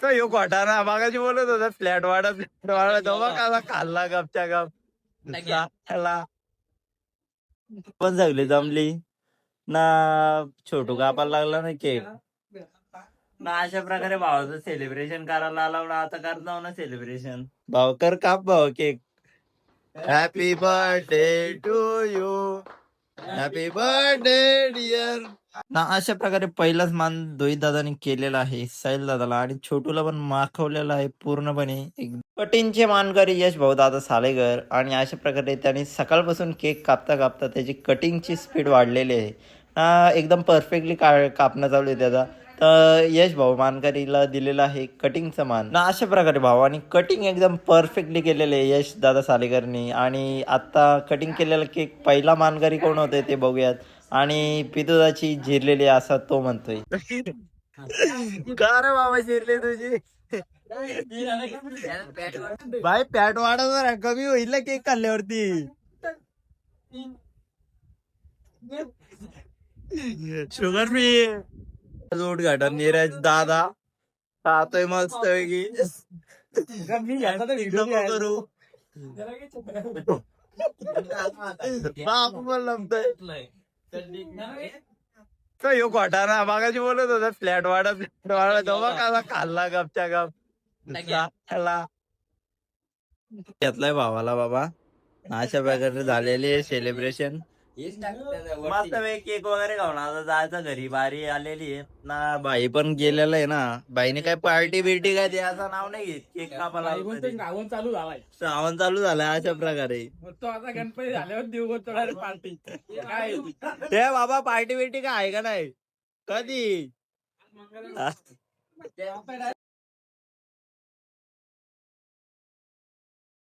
तो यो खोटारा मागाशी बोलत होता फ्लॅट वाडा तेव्हा कसा खाल्ला गपच्या गप खाल्ला. पण सगळी जमली ना. छोटू कापायला लागला ना केक ना. अशा प्रकारे भावाचं सेलिब्रेशन करायला आला ना. आता करता ना सेलिब्रेशन. भाऊ कर काप भाऊ cake. Happy birthday to you. Happy birthday dear. ना अशा प्रकारे पहिलाच मान दोही दादानी केलेला आहे साहिल दादाला आणि छोटूला पण माखवलेला आहे पूर्णपणे. कटिंगचे मानकरी यश भाऊ दादा सालेगर. आणि अशा प्रकारे त्यांनी सकाळपासून केक कापता कापता त्याची कटिंगची स्पीड वाढलेली आहे. एकदम परफेक्टली कापणं चालू आहे त्याचा. तर यश भाऊ मानकरीला दिलेला आहे कटिंगचा मान ना. अशा प्रकारे भावानी कटिंग एकदम परफेक्टली केलेले आहे यश दादा सालेकरनी. आणि आता कटिंग केलेला केक पहिला मानकरी कोण होते ते बघूयात. आणि पितुदाची झिरलेली असा तो म्हणतोय. का रे बाबा झिरले तुझी बाय पॅट वाढवणार कमी होईल ना केक खाल्ल्यावरती. शुगर फ्री उद्घाटन नीरज दादा खातोय मस्त पैकी. करू बाप पण लमतोय. तो यो खोटारा मागाशी बोलत होता फ्लॅट वाडा तेव्हा कसा खाल्ला गपच्या गप खाल्ला. घेतलाय भावाला बाबा. अशा प्रकारे झालेले सेलिब्रेशन. मस्त वेळ केक वगैरे खाऊन आता जायचं घरी. बारी आलेली आहे ना. बाई पण गेलेला आहे ना. बाईने काय पार्टी बिर्टी काय द्यायचं नाव नाही घेत. केक कापायला श्रावण चालू झालाय. श्रावण चालू झालाय अशा प्रकारे. तो आता गणपती झाल्यावर देऊ पार्टी काय ते बाबा पार्टी बिर्टी काय आहे का नाही कधी.